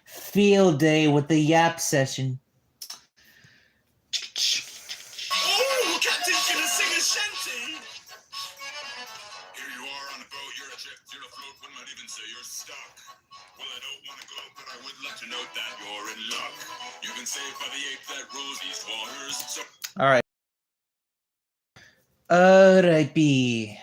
Field day with the yap session. Oh, Captain's gonna sing a shanty! Here you are on a boat, you're adrift, you're afloat, one might even say you're stuck. Well, I don't want to go, but I would let you know that you're in luck. You've been saved by the ape that rules these waters, so... Alright. Alright, B.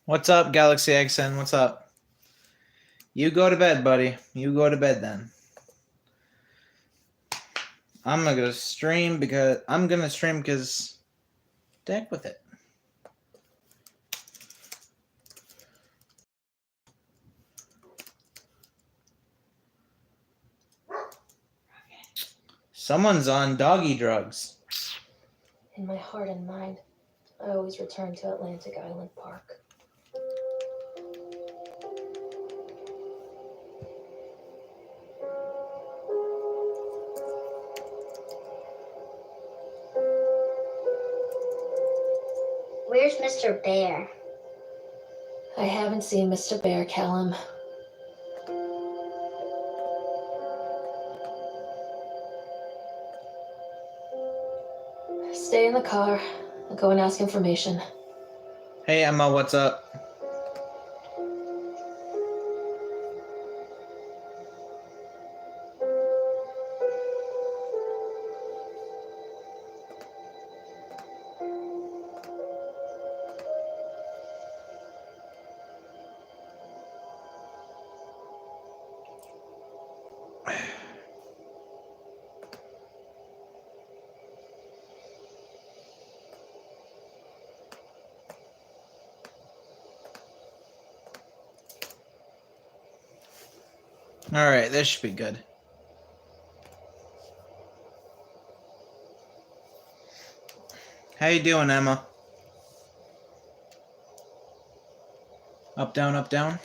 What's up, Galaxy XN? What's up? You go to bed, buddy. You go to bed then. I'm gonna stream because deck with it. Someone's on doggy drugs. In my heart and mind, I always return to Atlantic Island Park. Where's Mr. Bear? I haven't seen Mr. Bear, Callum. Stay in the car. I'll go and ask information. Hey, Emma, what's up? Alright, this should be good. How you doing, Emma? Up, down, up, down?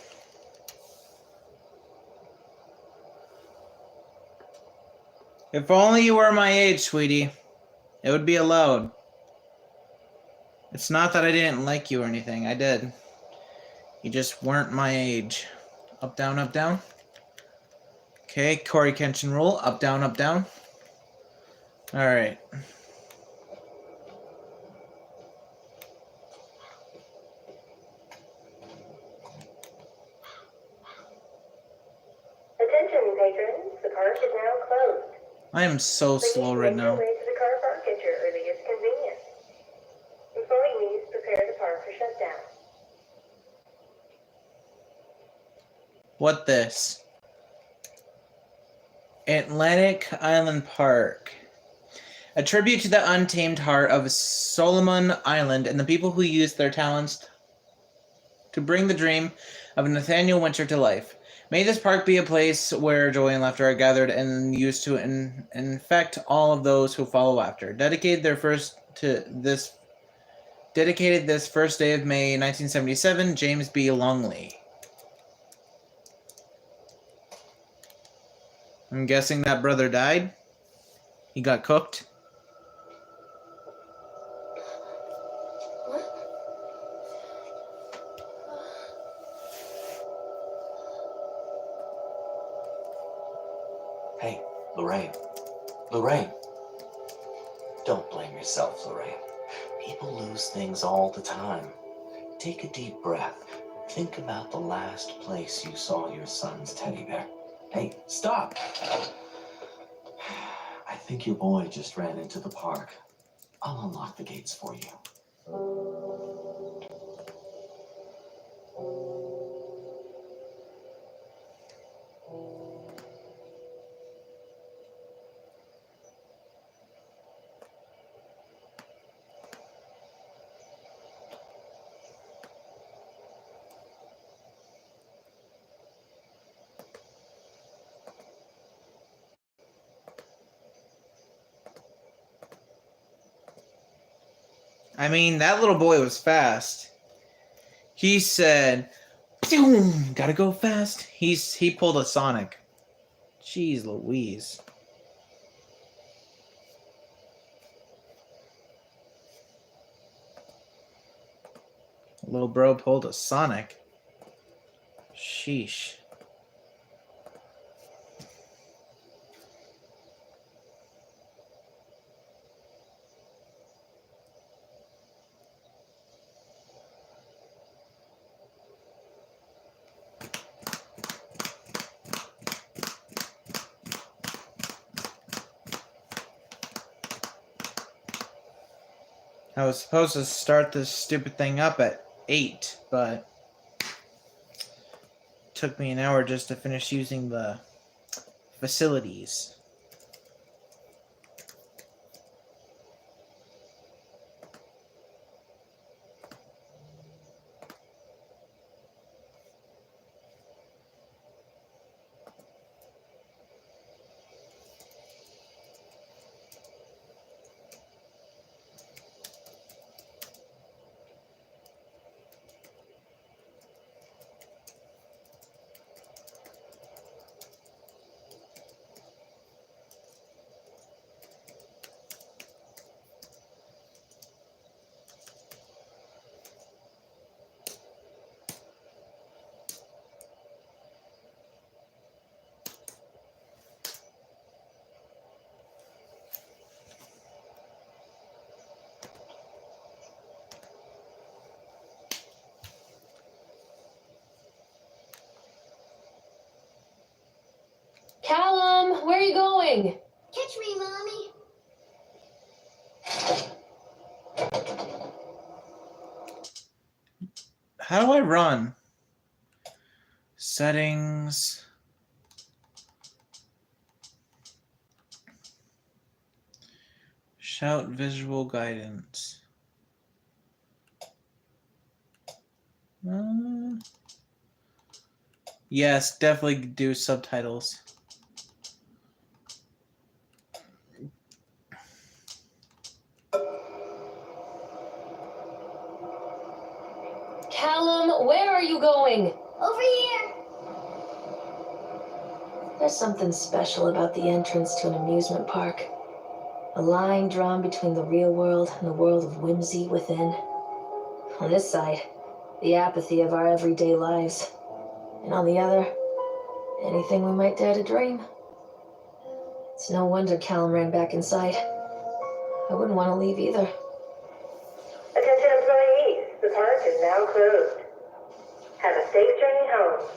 If only you were my age, sweetie. It would be allowed. It's not that I didn't like you or anything. I did. You just weren't my age. Up, down, up, down. Okay, Corey Kenshin rule. Up, down, up, down. Alright. Attention, patrons. The park is now closed. I am so slow right now. Please make your way to the car park at your earliest convenience. Employees prepare the park for shutdown. What this? Atlantic Island Park. A tribute to the untamed heart of Solomon Island and the people who used their talents to bring the dream of Nathaniel Winter to life. May this park be a place where joy and laughter are gathered and used to infect all of those who follow after. Dedicated this first day of May 1977, James B. Longley. I'm guessing that brother died. He got cooked. Hey, Lorraine. Lorraine. Don't blame yourself, Lorraine. People lose things all the time. Take a deep breath. Think about the last place you saw your son's teddy bear. Hey, stop! I think your boy just ran into the park. I'll unlock the gates for you. I mean, that little boy was fast. He said, "Boom, gotta go fast." He pulled a Sonic. Jeez Louise. Little bro pulled a Sonic. Sheesh. I was supposed to start this stupid thing up at 8, but it took me an hour just to finish using the facilities. Callum, where are you going? Catch me, Mommy. How do I run? Settings. Shout visual guidance. Yes, definitely do subtitles. Callum, where are you going? Over here. There's something special about the entrance to an amusement park. A line drawn between the real world and the world of whimsy within. On this side, the apathy of our everyday lives. And on the other, anything we might dare to dream. It's no wonder Callum ran back inside. I wouldn't want to leave either. Attention employees, the park is now closed. Have a safe journey home.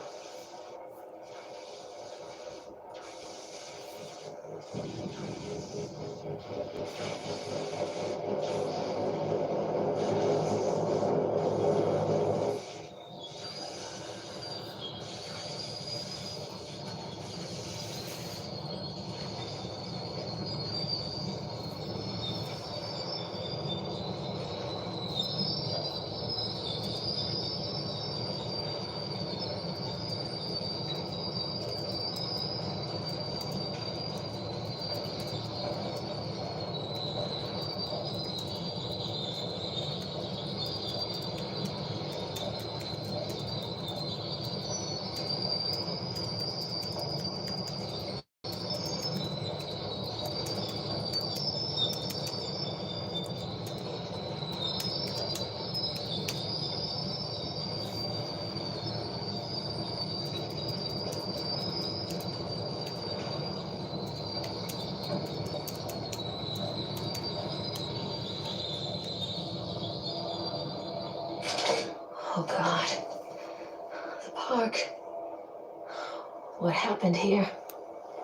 Oh God. The park. What happened here?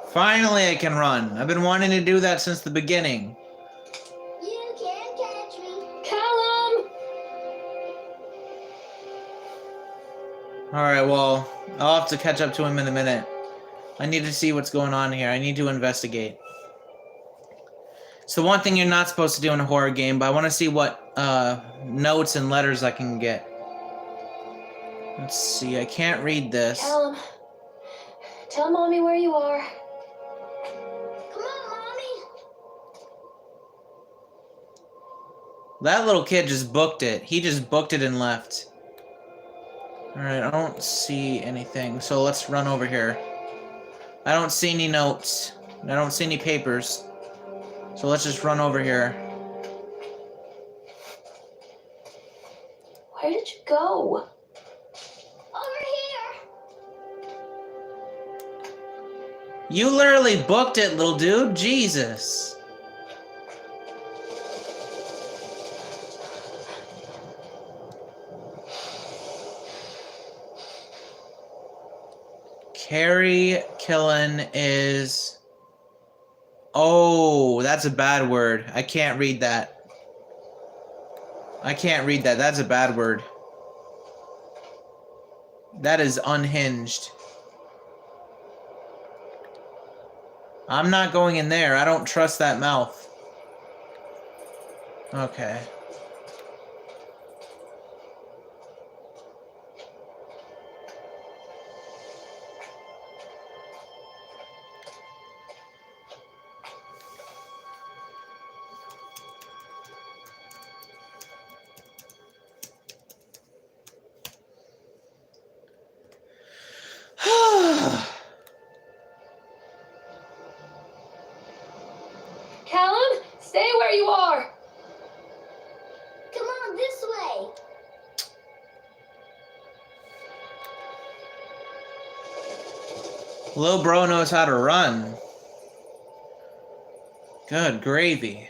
Finally, I can run. I've been wanting to do that since the beginning. You can catch me. Callum! Alright, well, I'll have to catch up to him in a minute. I need to see what's going on here. I need to investigate. It's the one thing you're not supposed to do in a horror game, but I want to see what notes and letters I can get. Let's see, I can't read this. Callum, tell Mommy where you are. Come on, Mommy. That little kid just booked it. He just booked it and left. Alright, I don't see anything, so let's run over here. I don't see any notes. I don't see any papers. So let's just run over here. Where did you go? Over here. You literally booked it, little dude. Jesus. Carrie Killen is... Oh, that's a bad word. I can't read that. I can't read that. That's a bad word. That is unhinged. I'm not going in there. I don't trust that mouth. Okay. Callum, stay where you are. Come on, this way. Lil bro knows how to run. Good gravy.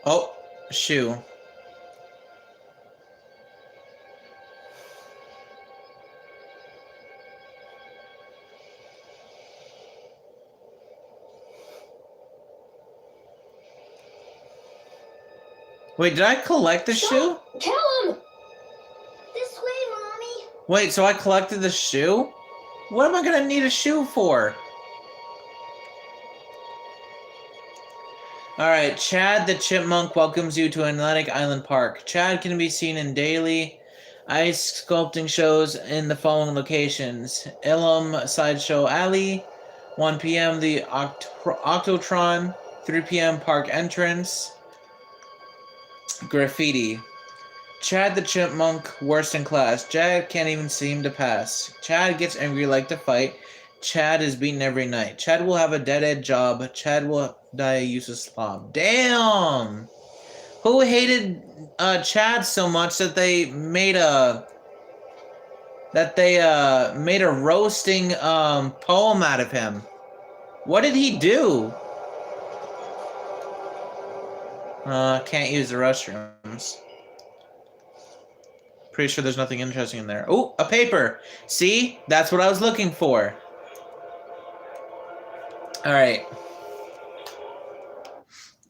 Oh, shoe. Wait, did I collect the shoe? Callum! This way, Mommy. Wait, so I collected the shoe? What am I gonna need a shoe for? Alright, Chad the Chipmunk welcomes you to Atlantic Island Park. Chad can be seen in daily ice sculpting shows in the following locations. Ilum Sideshow Alley, 1 p.m. the Octotron, 3 p.m. Park Entrance. Graffiti. Chad the Chipmunk, worst in class. Chad can't even seem to pass. Chad gets angry like to fight. Chad is beaten every night. Chad will have a dead-end job. Chad will die a useless slob. Damn! Who hated Chad so much that they made a... made a roasting poem out of him? What did he do? Can't use the restrooms. Pretty sure there's nothing interesting in there. Oh, a paper. See? That's what I was looking for. Alright.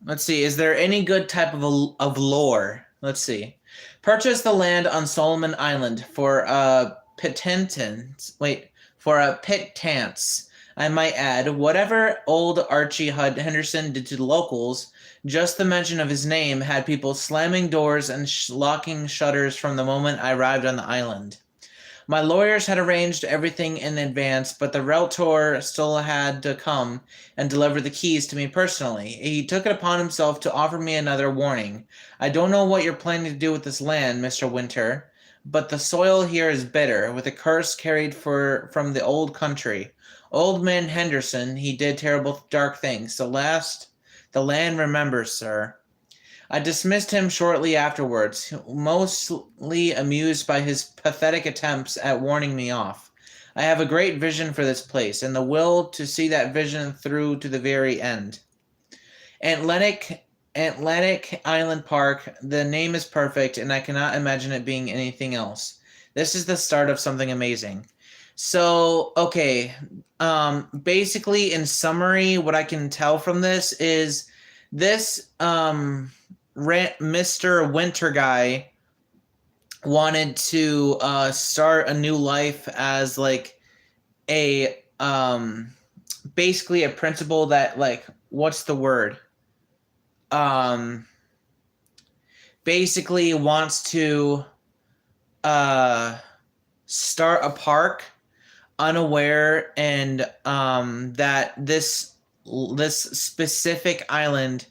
Let's see. Is there any good type of lore? Let's see. Purchase the land on Solomon Island for a pittance. Wait. For a pittance. I might add, whatever old Archie Henderson did to the locals, just the mention of his name had people slamming doors and locking shutters from the moment I arrived on the island. My lawyers had arranged everything in advance, but the realtor still had to come and deliver the keys to me personally. He took it upon himself to offer me another warning. I don't know what you're planning to do with this land, Mr. Winter, but the soil here is bitter, with a curse carried from the old country. Old man Henderson, he did terrible dark things. The land remembers, sir. I dismissed him shortly afterwards, mostly amused by his pathetic attempts at warning me off. I have a great vision for this place, and the will to see that vision through to the very end. Atlantic Island Park, the name is perfect, and I cannot imagine it being anything else. This is the start of something amazing. So, okay, basically, in summary, what I can tell from this is this, Mr. Winter guy wanted to, start a new life as, like, a, basically a principal that, like, what's the word? Basically wants to, start a park unaware and that this this specific island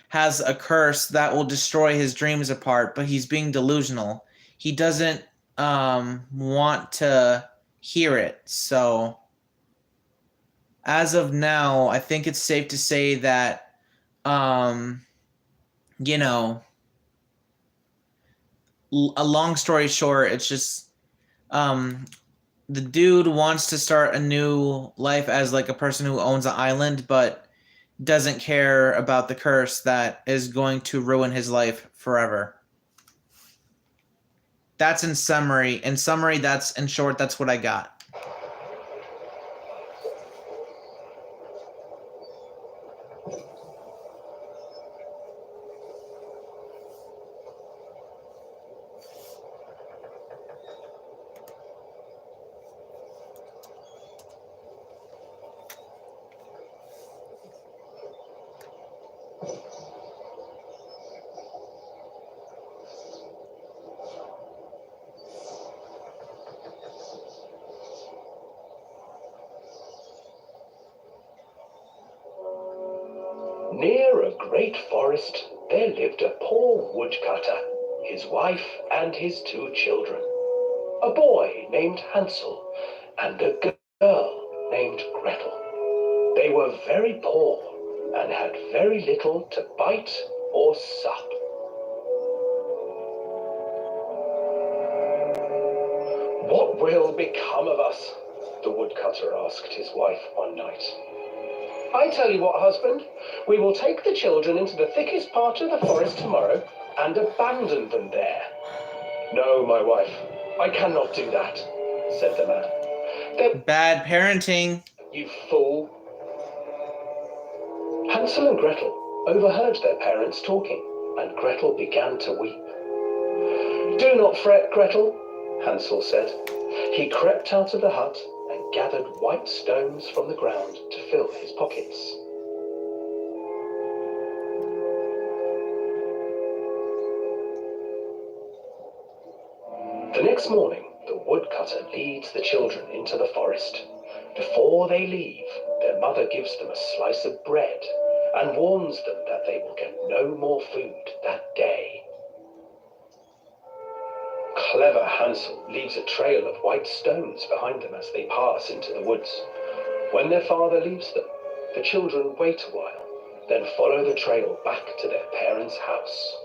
has a curse that will destroy his dreams apart, but he's being delusional. He doesn't want to hear it. So as of now, I think it's safe to say that you know, a long story short, it's just the dude wants to start a new life as like a person who owns an island, but doesn't care about the curse that is going to ruin his life forever. That's in summary. In summary, that's in short, that's what I got. Near a great forest, there lived a poor woodcutter, his wife and his 2 children. A boy named Hansel and a girl named Gretel. They were very poor and had very little to bite or sup. "What will become of us?" the woodcutter asked his wife one night. "I tell you what, husband, we will take the children into the thickest part of the forest tomorrow and abandon them there." "No, my wife, I cannot do that," said the man. "They're Bad parenting. you fool." Hansel and Gretel overheard their parents talking, and Gretel began to weep. "Do not fret, Gretel," Hansel said. He crept out of the hut and gathered white stones from the ground to fill his pockets. The next morning, the woodcutter leads the children into the forest. Before they leave, their mother gives them a slice of bread and warns them that they will get no more food that day. Clever Hansel leaves a trail of white stones behind them as they pass into the woods. When their father leaves them, the children wait a while, then follow the trail back to their parents' house.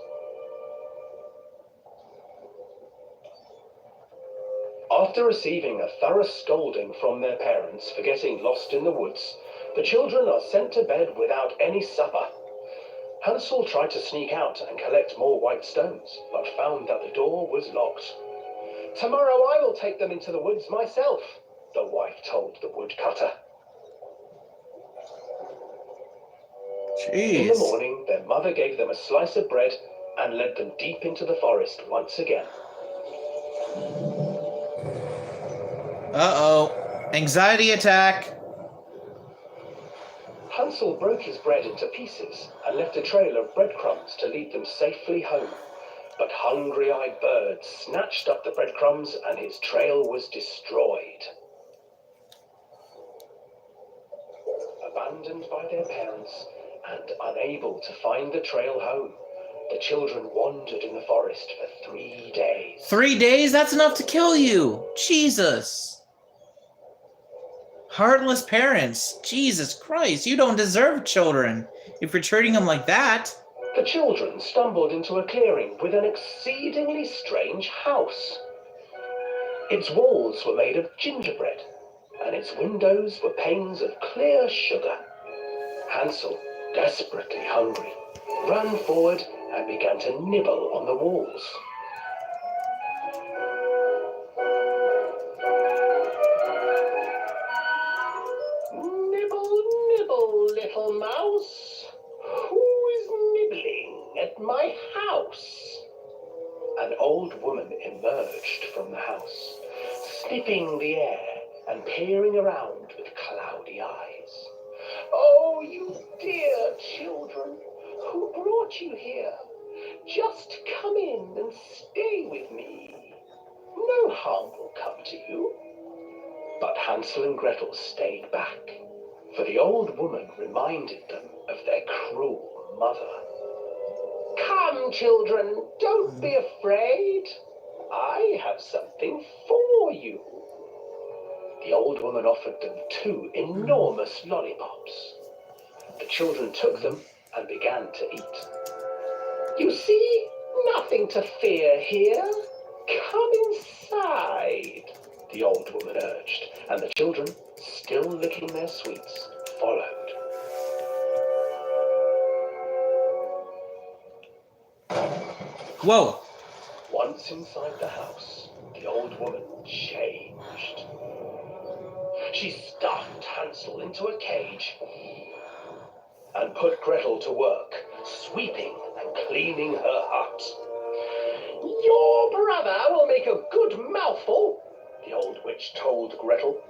After receiving a thorough scolding from their parents for getting lost in the woods, the children are sent to bed without any supper. Hansel tried to sneak out and collect more white stones, but found that the door was locked. "Tomorrow I will take them into the woods myself," the wife told the woodcutter. In the Jeez. morning, their mother gave them a slice of bread and led them deep into the forest once again. Uh-oh. Anxiety attack. Hansel broke his bread into pieces and left a trail of breadcrumbs to lead them safely home. But hungry-eyed birds snatched up the breadcrumbs and his trail was destroyed. Abandoned by their parents and unable to find the trail home, the children wandered in the forest for 3 days. 3 days? That's enough to kill you. Jesus. Heartless parents. Jesus Christ, you don't deserve children if you're treating them like that. The children stumbled into a clearing with an exceedingly strange house. Its walls were made of gingerbread, and its windows were panes of clear sugar. Hansel, desperately hungry, ran forward and began to nibble on the walls. "Nibble, nibble, little mouse. Who is nibbling at my house?" An old woman emerged from the house, sniffing the air and peering around with cloudy eyes. "Oh, you dear children, who brought you here? Just come in and stay with me. No harm will come to you." But Hansel and Gretel stayed back. for the old woman reminded them of their cruel mother. Come, children, don't be afraid. I have something for you. The old woman offered them 2 enormous lollipops. The children took them and began to eat. You see, nothing to fear here. Come inside, the old woman urged, and the children, still licking their sweets, followed. Whoa. Once inside the house, the old woman changed. She stuffed Hansel into a cage and put Gretel to work, sweeping and cleaning her hut. Your brother will make a good mouthful, the old witch told Gretel.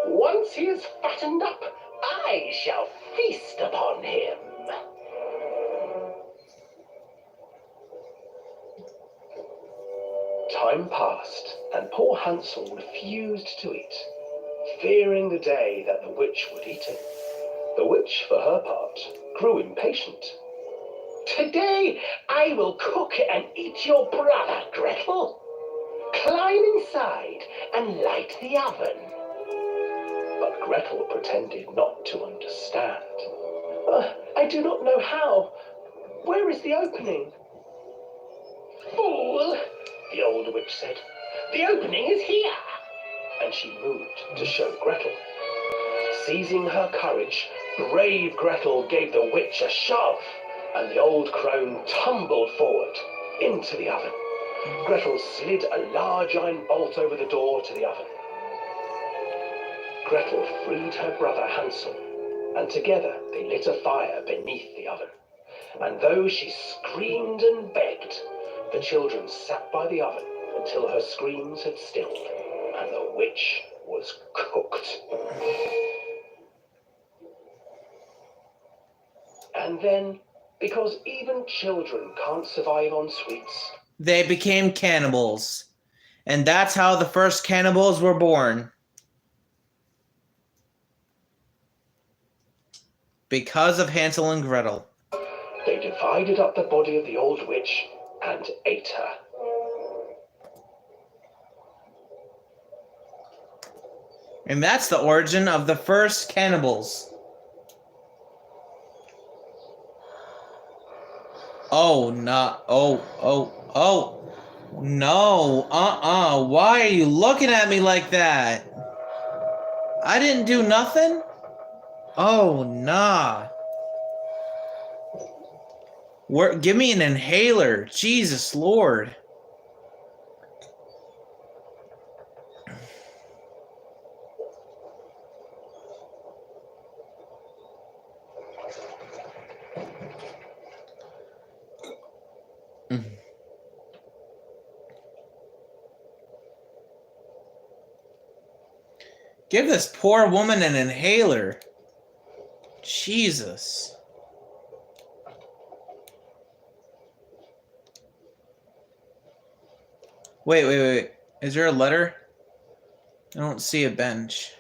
Once he is fattened up, I shall feast upon him. Time passed, and poor Hansel refused to eat, fearing the day that the witch would eat him. The witch, for her part, grew impatient. Today I will cook and eat your brother, Gretel. Climb inside and light the oven. But Gretel pretended not to understand. I do not know how. Where is the opening? Fool, the old witch said. The opening is here. And she moved to show Gretel. Seizing her courage, brave Gretel gave the witch a shove, and the old crone tumbled forward into the oven. Gretel slid a large iron bolt over the door to the oven. Gretel freed her brother Hansel, and together they lit a fire beneath the oven. And though she screamed and begged, the children sat by the oven until her screams had stilled, and the witch was cooked. And then, because even children can't survive on sweets, They became cannibals. And that's how the first cannibals were born. Because of Hansel and Gretel. they divided up the body of the old witch and ate her. And that's the origin of the first cannibals. Oh, no. Oh. No. Why are you looking at me like that? I didn't do nothing? Oh, nah. Give me an inhaler. Jesus Lord. Give this poor woman an inhaler. Jesus. Wait. Is there a letter? I don't see a bench.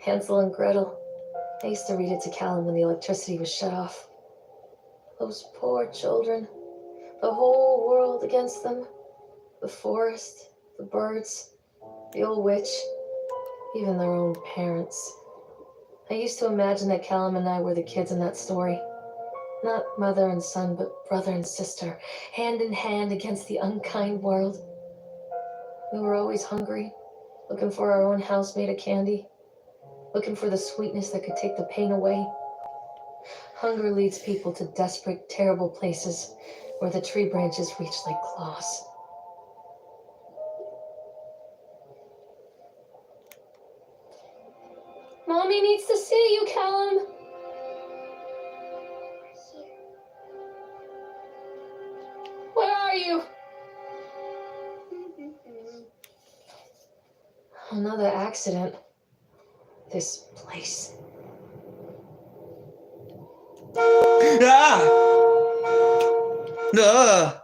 Hansel and Gretel. I used to read it to Callum when the electricity was shut off. Those poor children. The whole world against them. The forest, the birds, the old witch, even their own parents. I used to imagine that Callum and I were the kids in that story. Not mother and son, but brother and sister, hand in hand against the unkind world. We were always hungry, looking for our own house made of candy, looking for the sweetness that could take the pain away. Hunger leads people to desperate, terrible places where the tree branches reach like claws. Mommy needs to see you, Callum. Where are you? Another accident. This place. Ah! Ugh!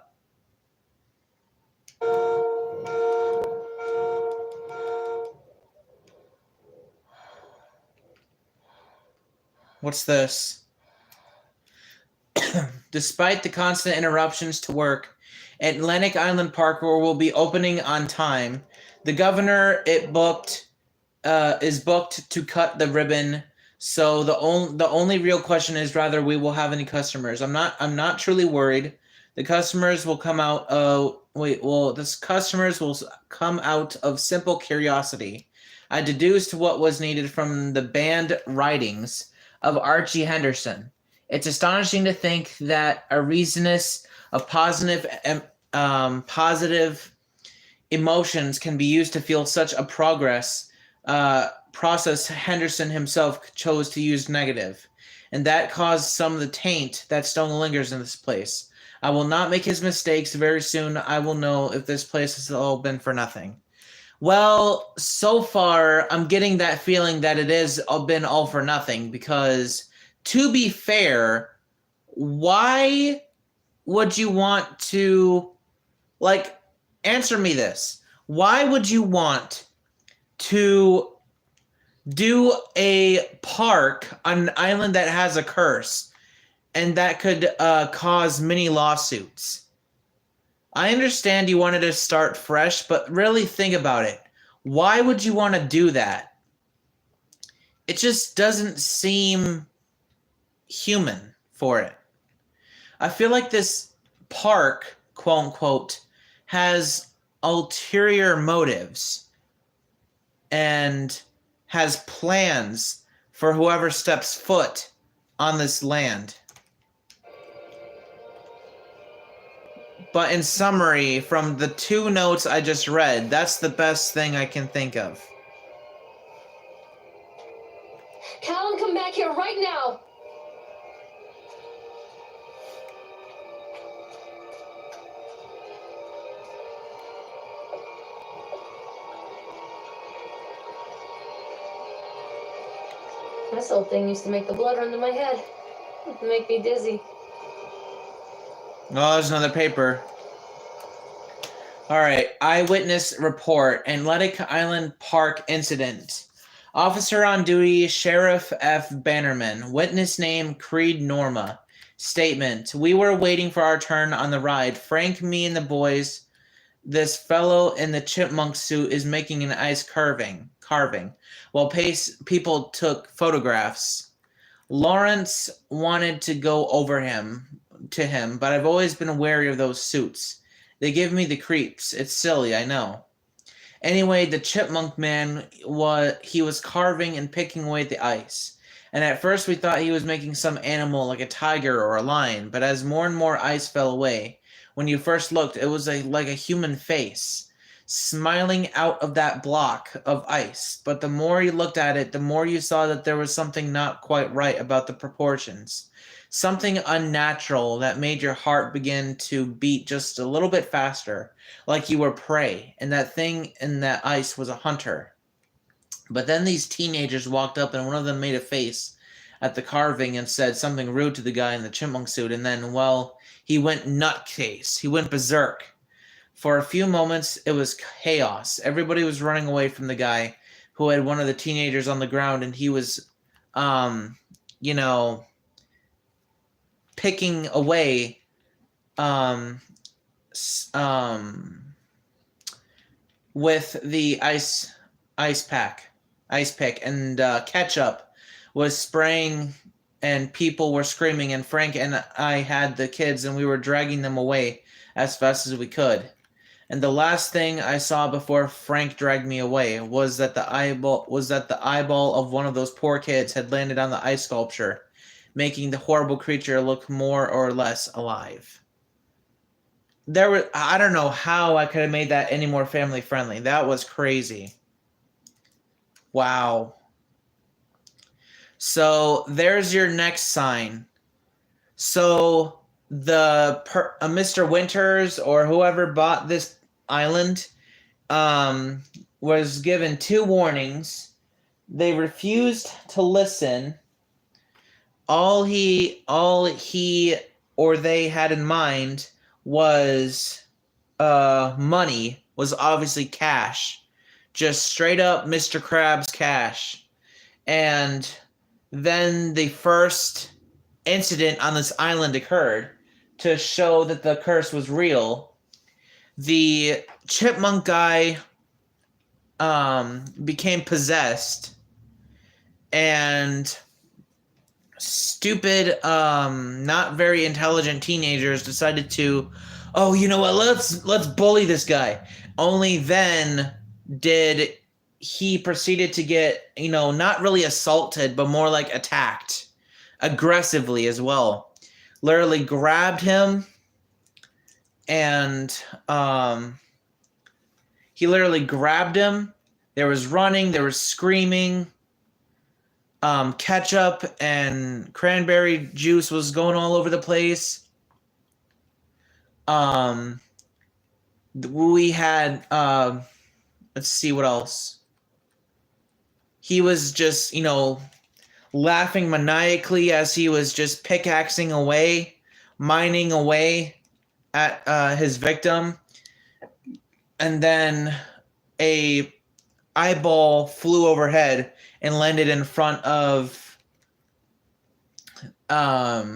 What's this? Despite the constant interruptions to work, Atlantic Island Park will be opening on time. The governor is booked to cut the ribbon. So the only real question is whether we will have any customers. I'm not truly worried. The customers will come out. Customers will come out of simple curiosity. I deduced what was needed from the banned writings of Archie Henderson. It's astonishing to think that a reasoness of positive emotions can be used to feel such a process Henderson himself chose to use negative, and that caused some of the taint that still lingers in this place. I will not make his mistakes. Very soon I will know if this place has all been for nothing. Well, so far I'm getting that feeling that it has been all for nothing, because to be fair, why would you want to, like, answer me this. Why would you want to do a park on an island that has a curse and that could cause many lawsuits? I understand you wanted to start fresh, but really think about it. Why would you want to do that? It just doesn't seem human for it. I feel like this park, quote unquote, has ulterior motives and has plans for whoever steps foot on this land. But in summary, from the 2 notes I just read, that's the best thing I can think of. Callan, come back here right now! This old thing used to make the blood run to my head. It'd make me dizzy. Oh, there's another paper. All right. Eyewitness report. Atlantic Island Park incident. Officer on duty, Sheriff F. Bannerman. Witness name, Creed Norma. Statement. We were waiting for our turn on the ride. Frank, me, and the boys. This fellow in the chipmunk suit is making an ice carving while people took photographs. Lawrence wanted to go over to him, but I've always been wary of those suits. They give me the creeps. It's silly, I know. Anyway, the chipmunk man was carving and picking away at the ice. And at first we thought he was making some animal like a tiger or a lion, but as more and more ice fell away, when you first looked, it was like a human face smiling out of that block of ice. But the more you looked at it, the more you saw that there was something not quite right about the proportions. Something unnatural that made your heart begin to beat just a little bit faster, like you were prey, and that thing in that ice was a hunter. But then these teenagers walked up, and one of them made a face at the carving and said something rude to the guy in the chipmunk suit, and then, well, he went nutcase. He went berserk. For a few moments, it was chaos. Everybody was running away from the guy who had one of the teenagers on the ground, and he was, picking away, with the ice pick, and ketchup was spraying, and people were screaming, and Frank and I had the kids, and we were dragging them away as fast as we could. And the last thing I saw before Frank dragged me away was that the eyeball of one of those poor kids had landed on the ice sculpture, making the horrible creature look more or less alive. I don't know how I could have made that any more family friendly. That was crazy. Wow. So there's your next sign. So Mr. Winters or whoever bought this island was given 2 warnings. They refused to listen. All he or they had in mind was money, was obviously cash. Just straight up Mr. Krabs cash. And then the first incident on this island occurred to show that the curse was real. The chipmunk guy became possessed, and stupid, not very intelligent teenagers decided to, oh, you know what, let's bully this guy. Only then did he proceeded to get, not really assaulted, but more like attacked aggressively as well. Literally grabbed him, and he literally grabbed him. There was running, there was screaming. Ketchup and cranberry juice was going all over the place. We had, let's see what else. He was just, laughing maniacally as he was just pickaxing away, mining away at his victim. And then a eyeball flew overhead and landed in front of, what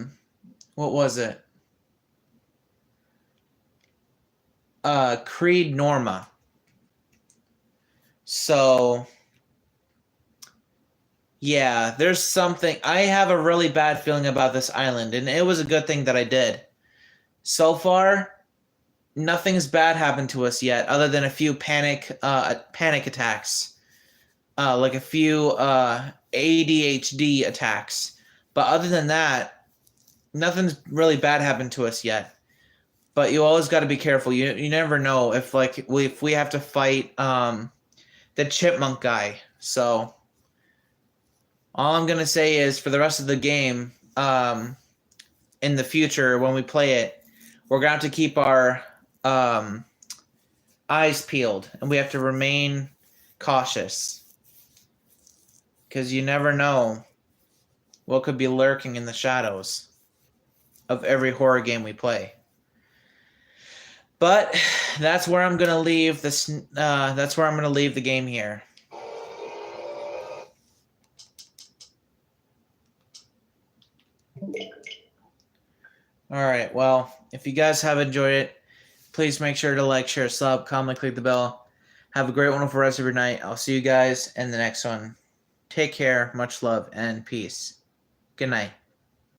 was it? Creed Norma. So, yeah, there's something. I have a really bad feeling about this island, and it was a good thing that I did. So far, nothing's bad happened to us yet, other than a few panic attacks, like a few ADHD attacks. But other than that, nothing's really bad happened to us yet. But you always got to be careful. You never know if we have to fight the chipmunk guy. So all I'm gonna say is, for the rest of the game, in the future when we play it, we're gonna have to keep our eyes peeled, and we have to remain cautious, because you never know what could be lurking in the shadows of every horror game we play. But that's where I'm gonna leave this. That's where I'm gonna leave the game here. All right. Well, if you guys have enjoyed it, please make sure to like, share, sub, comment, click the bell. Have a great, wonderful rest of your night. I'll see you guys in the next one. Take care. Much love and peace. Good night.